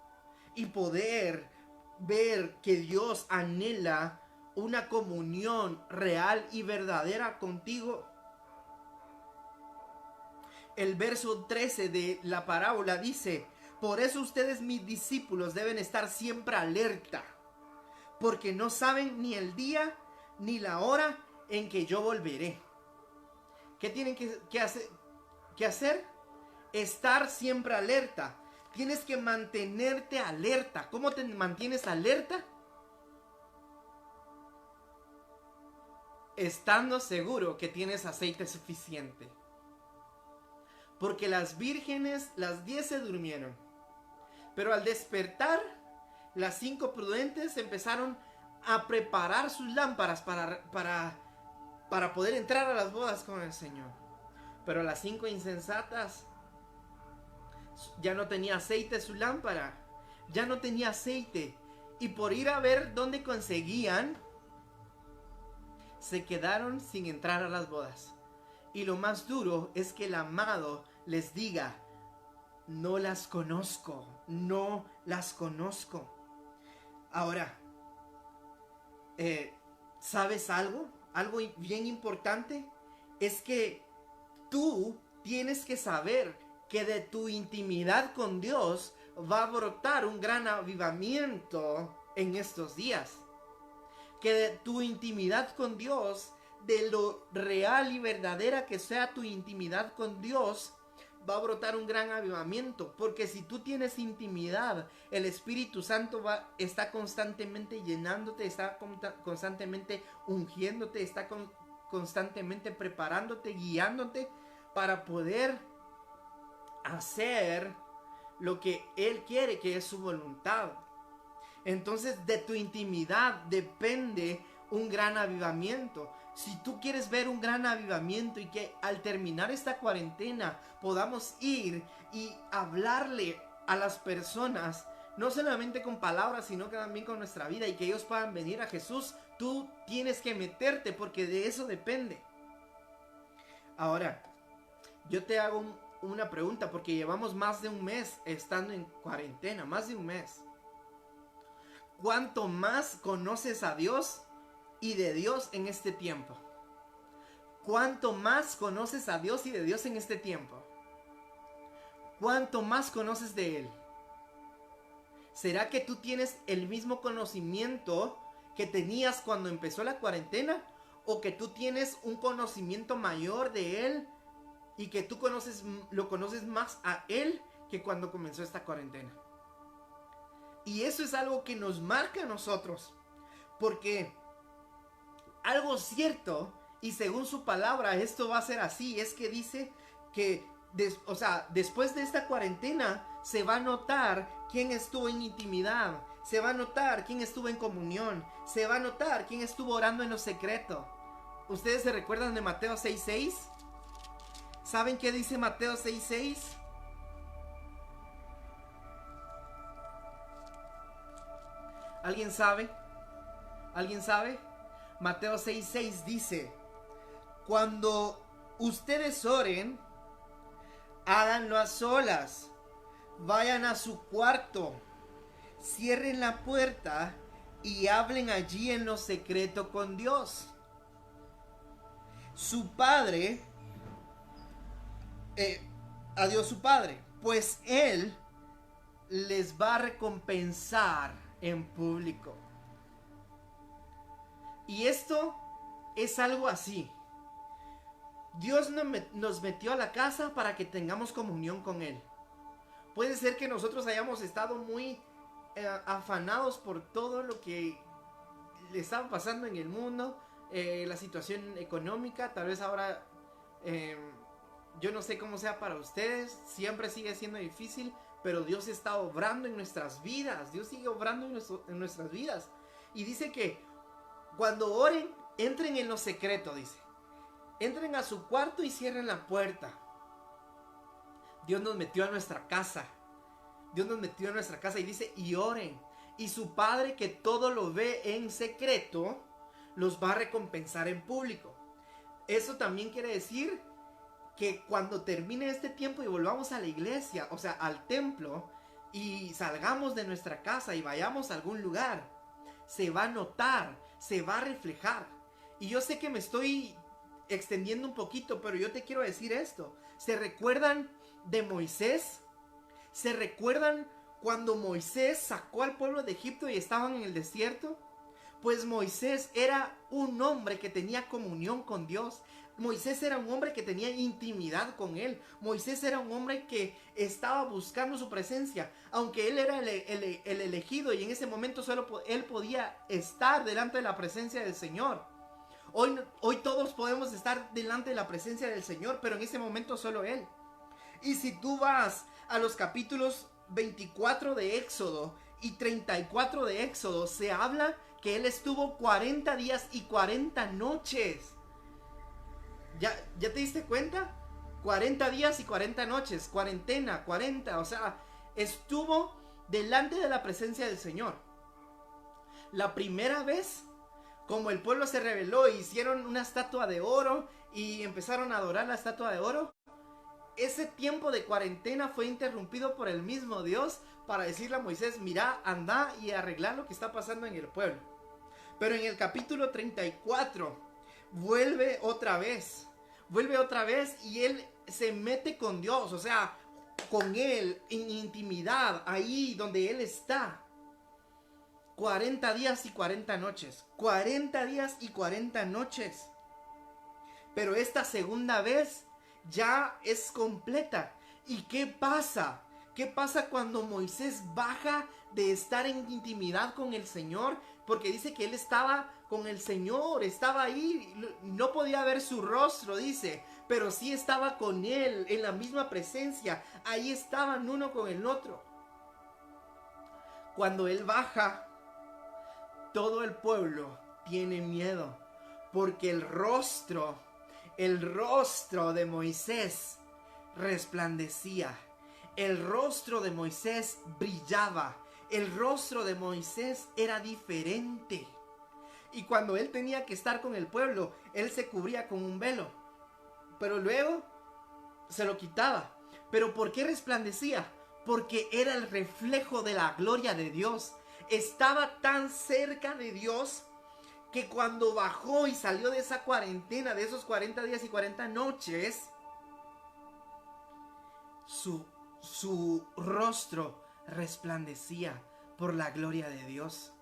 y poder ver que Dios anhela una comunión real y verdadera contigo. El verso 13 de la parábola dice: por eso ustedes, mis discípulos, deben estar siempre alerta, porque no saben ni el día ni la hora en que yo volveré. ¿Qué tienen que hacer? Estar siempre alerta. Tienes que mantenerte alerta. ¿Cómo te mantienes alerta? Estando seguro que tienes aceite suficiente. Porque las vírgenes, las 10 se durmieron. Pero al despertar, las 5 prudentes empezaron a preparar sus lámparas para poder entrar a las bodas con el Señor. Pero las 5 insensatas, ya no tenía aceite su lámpara. Ya no tenía aceite. Y por ir a ver dónde conseguían, se quedaron sin entrar a las bodas. Y lo más duro es que el amado les diga: no las conozco, no las conozco. Ahora, ¿sabes algo? Algo bien importante es que tú tienes que saber que de tu intimidad con Dios va a brotar un gran avivamiento en estos días. Que de tu intimidad con Dios, de lo real y verdadera que sea tu intimidad con Dios, va a brotar un gran avivamiento. Porque si tú tienes intimidad, el Espíritu Santo está constantemente llenándote, está constantemente ungiéndote, está constantemente preparándote, guiándote para poder hacer lo que Él quiere, que es su voluntad. Entonces de tu intimidad depende un gran avivamiento. Si tú quieres ver un gran avivamiento y que al terminar esta cuarentena podamos ir y hablarle a las personas, no solamente con palabras, sino que también con nuestra vida, y que ellos puedan venir a Jesús, tú tienes que meterte, porque de eso depende. Ahora, yo te hago una pregunta, porque llevamos más de un mes estando en cuarentena, más de un mes. ¿Cuánto más conoces a Dios y de Dios en este tiempo? ¿Cuánto más conoces a Dios y de Dios en este tiempo? ¿Cuánto más conoces de Él? ¿Será que tú tienes el mismo conocimiento que tenías cuando empezó la cuarentena? ¿O que tú tienes un conocimiento mayor de Él y que tú lo conoces más a Él que cuando comenzó esta cuarentena? Y eso es algo que nos marca a nosotros, porque algo cierto, y según su palabra esto va a ser así, es que dice que después de esta cuarentena se va a notar quién estuvo en intimidad, se va a notar quién estuvo en comunión, se va a notar quién estuvo orando en lo secreto. ¿Ustedes se recuerdan de Mateo 6:6? ¿Saben qué dice Mateo 6:6? ¿Alguien sabe? ¿Alguien sabe? Mateo 6:6 dice: cuando ustedes oren, háganlo a solas, vayan a su cuarto, cierren la puerta y hablen allí en lo secreto con Dios. Su Padre, a Dios su Padre, pues Él les va a recompensar en público. Y esto es algo así. Dios nos metió a la casa para que tengamos comunión con Él. Puede ser que nosotros hayamos estado muy afanados por todo lo que le estaba pasando en el mundo, la situación económica. Tal vez ahora, yo no sé cómo sea para ustedes, siempre sigue siendo difícil, pero Dios está obrando en nuestras vidas. Dios sigue obrando en nuestras vidas. Y dice que cuando oren, entren en lo secreto, dice. Entren a su cuarto y cierren la puerta. Dios nos metió a nuestra casa. Dios nos metió a nuestra casa y dice, y oren. Y su Padre, que todo lo ve en secreto, los va a recompensar en público. Eso también quiere decir que cuando termine este tiempo y volvamos a la iglesia, o sea, al templo, y salgamos de nuestra casa y vayamos a algún lugar, se va a notar, se va a reflejar. Y yo sé que me estoy extendiendo un poquito, pero yo te quiero decir esto. ¿Se recuerdan de Moisés? ¿Se recuerdan cuando Moisés sacó al pueblo de Egipto y estaban en el desierto? Pues Moisés era un hombre que tenía comunión con Dios. Moisés era un hombre que tenía intimidad con Él. Moisés era un hombre que estaba buscando su presencia. Aunque él era el elegido y en ese momento solo él podía estar delante de la presencia del Señor. Hoy todos podemos estar delante de la presencia del Señor, pero en ese momento solo Él. Y si tú vas a los capítulos 24 de Éxodo y 34 de Éxodo, se habla que Él estuvo 40 días y 40 noches. ¿Ya te diste cuenta? 40 días y 40 noches, cuarentena, 40, o sea, estuvo delante de la presencia del Señor. La primera vez, como el pueblo se rebeló, hicieron una estatua de oro y empezaron a adorar la estatua de oro. Ese tiempo de cuarentena fue interrumpido por el mismo Dios para decirle a Moisés, mira, anda y arregla lo que está pasando en el pueblo. Pero en el capítulo 34 vuelve otra vez y él se mete con Dios, o sea, con Él en intimidad, ahí donde Él está. 40 días y 40 noches. 40 días y 40 noches. Pero esta segunda vez ya es completa. ¿Y qué pasa? ¿Qué pasa cuando Moisés baja de estar en intimidad con el Señor? Porque dice que él estaba con el Señor, estaba ahí, no podía ver su rostro, dice, pero sí estaba con él, en la misma presencia, ahí estaban uno con el otro. Cuando él baja, todo el pueblo tiene miedo, porque el rostro de Moisés resplandecía, el rostro de Moisés brillaba, el rostro de Moisés era diferente. Y cuando él tenía que estar con el pueblo, él se cubría con un velo, pero luego se lo quitaba. ¿Pero por qué resplandecía? Porque era el reflejo de la gloria de Dios. Estaba tan cerca de Dios que cuando bajó y salió de esa cuarentena, de esos 40 días y 40 noches, su rostro resplandecía por la gloria de Dios.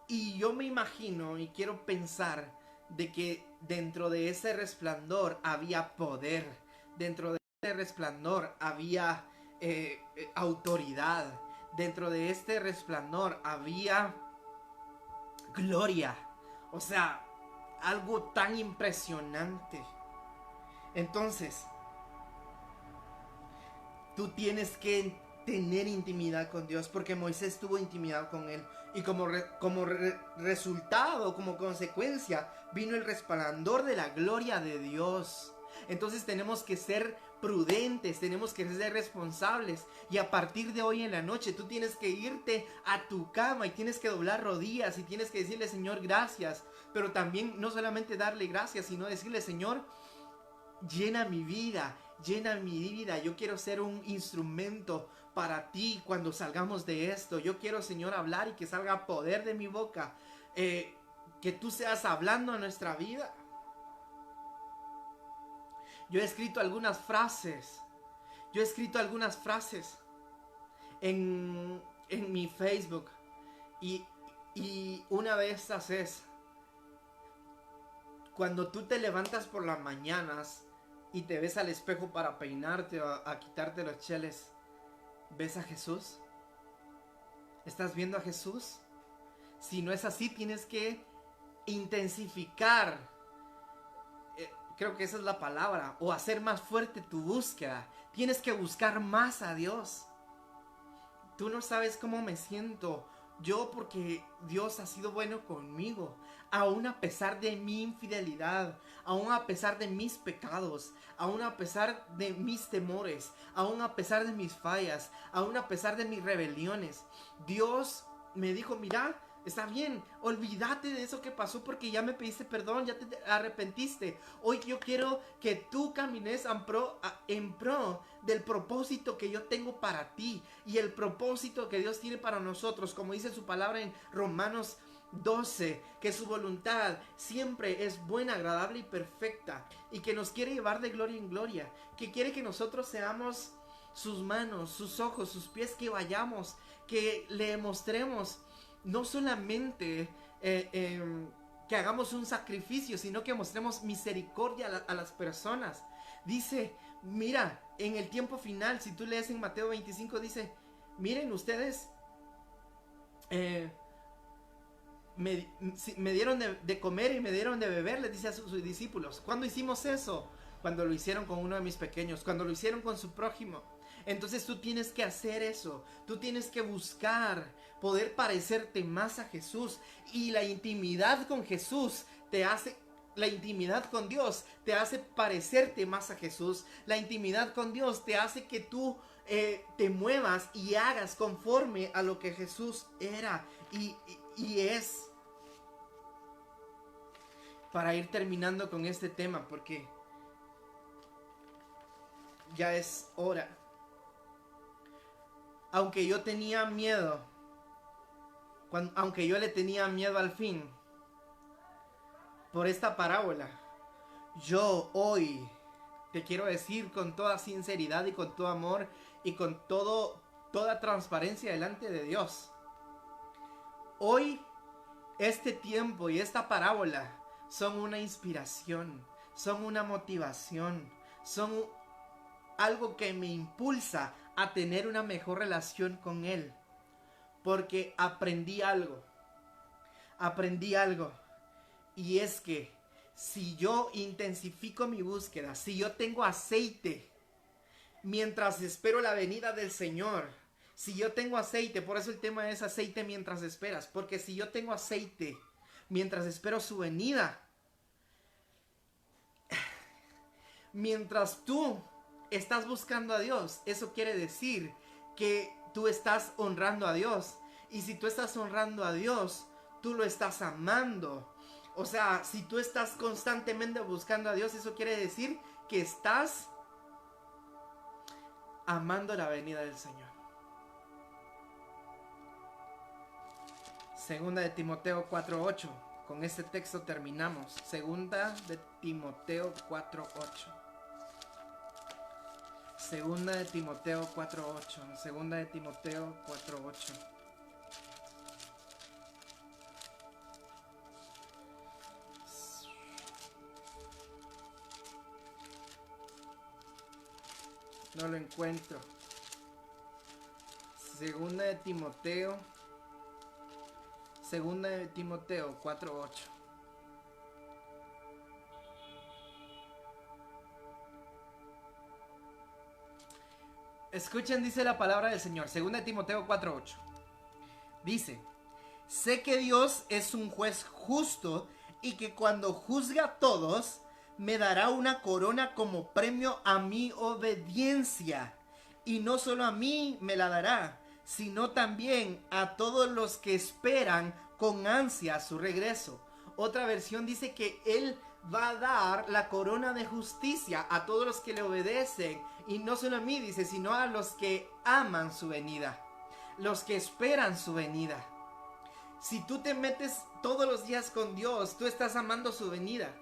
Y yo me imagino y quiero pensar de que dentro de ese resplandor había poder, dentro de ese resplandor había autoridad, dentro de este resplandor había gloria, o sea, algo tan impresionante. Entonces, tú tienes que tener intimidad con Dios, porque Moisés tuvo intimidad con él, y como resultado, como consecuencia, vino el resplandor de la gloria de Dios. Entonces tenemos que ser prudentes, tenemos que ser responsables, y a partir de hoy en la noche tú tienes que irte a tu cama y tienes que doblar rodillas y tienes que decirle: Señor, gracias. Pero también no solamente darle gracias, sino decirle: Señor, llena mi vida, yo quiero ser un instrumento para ti cuando salgamos de esto. Yo quiero, Señor, hablar y que salga poder de mi boca, que tú seas hablando a nuestra vida. Yo he escrito algunas frases en mi Facebook, y una de estas es: cuando tú te levantas por las mañanas y te ves al espejo para peinarte o a quitarte los cheles, ¿ves a Jesús? ¿Estás viendo a Jesús? Si no es así, tienes que intensificar, creo que esa es la palabra, o hacer más fuerte tu búsqueda. Tienes que buscar más a Dios. Tú no sabes cómo me siento yo, porque Dios ha sido bueno conmigo, aún a pesar de mi infidelidad, aún a pesar de mis pecados, aún a pesar de mis temores, aún a pesar de mis fallas, aún a pesar de mis rebeliones. Dios me dijo: mira, está bien, olvídate de eso que pasó, porque ya me pediste perdón, ya te arrepentiste. Hoy yo quiero que tú camines en pro del propósito que yo tengo para ti, y el propósito que Dios tiene para nosotros, como dice su palabra en Romanos 12, que su voluntad siempre es buena, agradable y perfecta, y que nos quiere llevar de gloria en gloria, que quiere que nosotros seamos sus manos, sus ojos, sus pies, que vayamos, que le mostremos no solamente que hagamos un sacrificio, sino que mostremos misericordia a las personas. Dice, mira, en el tiempo final, si tú lees en Mateo 25, dice: miren ustedes, me dieron de comer y me dieron de beber, les dice a sus discípulos. ¿Cuándo hicimos eso? Cuando lo hicieron con uno de mis pequeños, cuando lo hicieron con su prójimo. Entonces tú tienes que hacer eso, tú tienes que buscar poder parecerte más a Jesús, y la intimidad con Jesús te hace, la intimidad con Dios te hace parecerte más a Jesús. La intimidad con Dios te hace que tú te muevas y hagas conforme a lo que Jesús era y es. Para ir terminando con este tema, porque ya es hora. Aunque yo tenía miedo, aunque yo le tenía miedo al fin por esta parábola, yo hoy te quiero decir con toda sinceridad y con todo amor y con toda transparencia delante de Dios: Hoy, este tiempo y esta parábola son una inspiración, son una motivación, son algo que me impulsa a tener una mejor relación con Él. Porque aprendí algo. Y es que si yo intensifico mi búsqueda, si yo tengo aceite mientras espero la venida del Señor, si yo tengo aceite, por eso el tema es aceite mientras esperas, porque si yo tengo aceite mientras espero su venida, mientras tú estás buscando a Dios, eso quiere decir que tú estás honrando a Dios. Y si tú estás honrando a Dios, tú lo estás amando. O sea, si tú estás constantemente buscando a Dios, eso quiere decir que estás amando la venida del Señor. Segunda de Timoteo 4:8. Con este texto terminamos. Segunda de Timoteo 4:8. Segunda de Timoteo 4:8. Segunda de Timoteo 4:8. No lo encuentro. Segunda de Timoteo 4:8. Escuchen, dice la palabra del Señor. Segunda de Timoteo 4:8. Dice: sé que Dios es un juez justo y que cuando juzga a todos, me dará una corona como premio a mi obediencia. Y no solo a mí me la dará, sino también a todos los que esperan con ansia su regreso. Otra versión dice que Él va a dar la corona de justicia a todos los que le obedecen. Y no solo a mí, dice, sino a los que aman su venida, los que esperan su venida. Si tú te metes todos los días con Dios, tú estás amando su venida.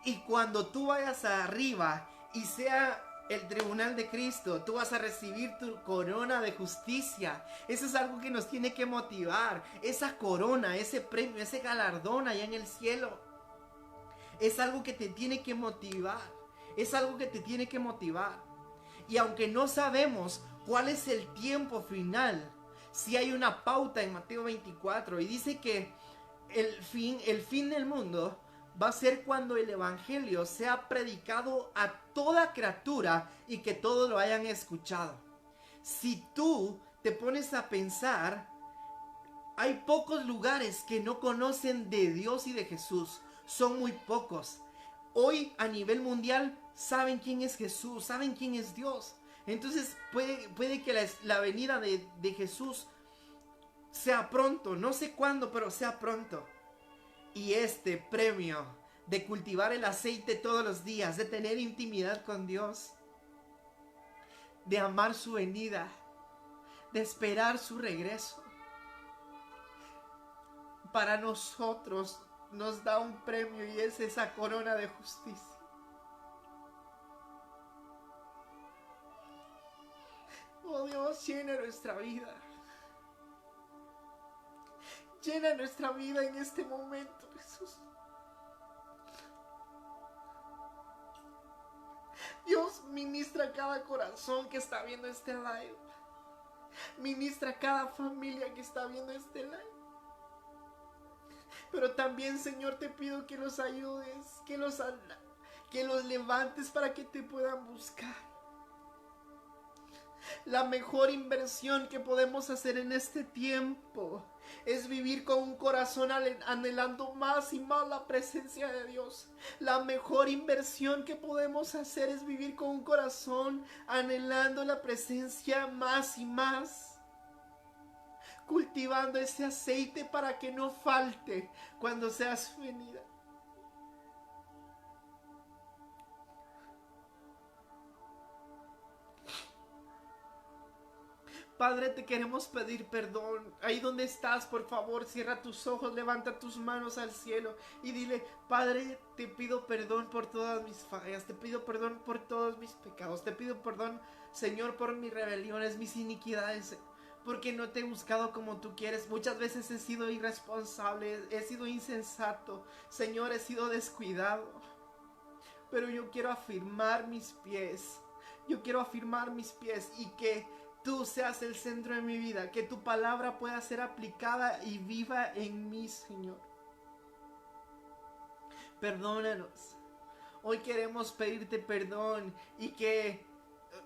Y cuando tú vayas arriba y sea el tribunal de Cristo, tú vas a recibir tu corona de justicia. Eso es algo que nos tiene que motivar. Esa corona, ese premio, ese galardón allá en el cielo. Es algo que te tiene que motivar. Es algo que te tiene que motivar. Y aunque no sabemos cuál es el tiempo final, sí hay una pauta en Mateo 24 y dice que el fin del mundo va a ser cuando el evangelio sea predicado a toda criatura y que todos lo hayan escuchado. Si tú te pones a pensar, hay pocos lugares que no conocen de Dios y de Jesús. Son muy pocos. Hoy a nivel mundial saben quién es Jesús, saben quién es Dios. Entonces puede que la venida de Jesús sea pronto, no sé cuándo, pero sea pronto. Y este premio de cultivar el aceite todos los días, de tener intimidad con Dios, de amar su venida, de esperar su regreso, para nosotros nos da un premio y es esa corona de justicia. Oh Dios, llena nuestra vida. Llena nuestra vida en este momento, Jesús. Dios, ministra cada corazón que está viendo este live. Ministra cada familia que está viendo este live. Pero también, Señor, te pido que los ayudes, que los levantes para que te puedan buscar. La mejor inversión que podemos hacer en este tiempo es vivir con un corazón anhelando más y más la presencia de Dios. La mejor inversión que podemos hacer es vivir con un corazón anhelando la presencia más y más. Cultivando ese aceite para que no falte cuando sea su venida. Padre, te queremos pedir perdón. Ahí donde estás, por favor, cierra tus ojos, levanta tus manos al cielo y dile: Padre, te pido perdón por todas mis fallas, te pido perdón por todos mis pecados, te pido perdón, Señor, por mis rebeliones, mis iniquidades. porque no te he buscado como tú quieres. Muchas veces he sido irresponsable, he sido insensato, Señor, he sido descuidado. Pero yo quiero afirmar mis pies. Yo quiero afirmar mis pies y que tú seas el centro de mi vida, que tu palabra pueda ser aplicada y viva en mí, Señor. Perdónanos. Hoy queremos pedirte perdón y que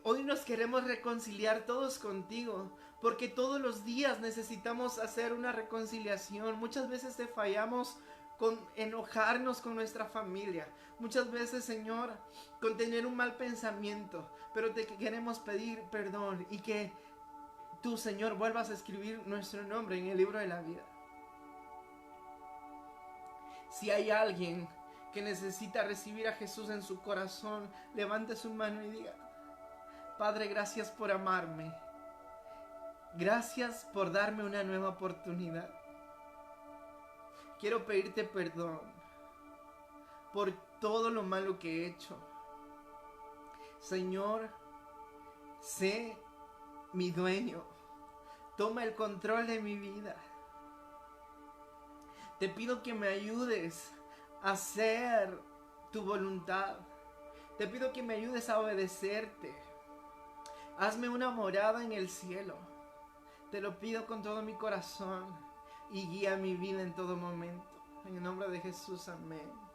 hoy nos queremos reconciliar todos contigo, porque todos los días necesitamos hacer una reconciliación. Muchas veces te fallamos con enojarnos con nuestra familia. Muchas veces, Señor, con tener un mal pensamiento. Pero te queremos pedir perdón y que tú, Señor, vuelvas a escribir nuestro nombre en el libro de la vida. Si hay alguien que necesita recibir a Jesús en su corazón, levante su mano y diga: Padre, gracias por amarme. Gracias por darme una nueva oportunidad. Quiero pedirte perdón por todo lo malo que he hecho. Señor, sé mi dueño. Toma el control de mi vida. Te pido que me ayudes a hacer tu voluntad. Te pido que me ayudes a obedecerte. Hazme una morada en el cielo. Te lo pido con todo mi corazón y guía mi vida en todo momento. En el nombre de Jesús, amén.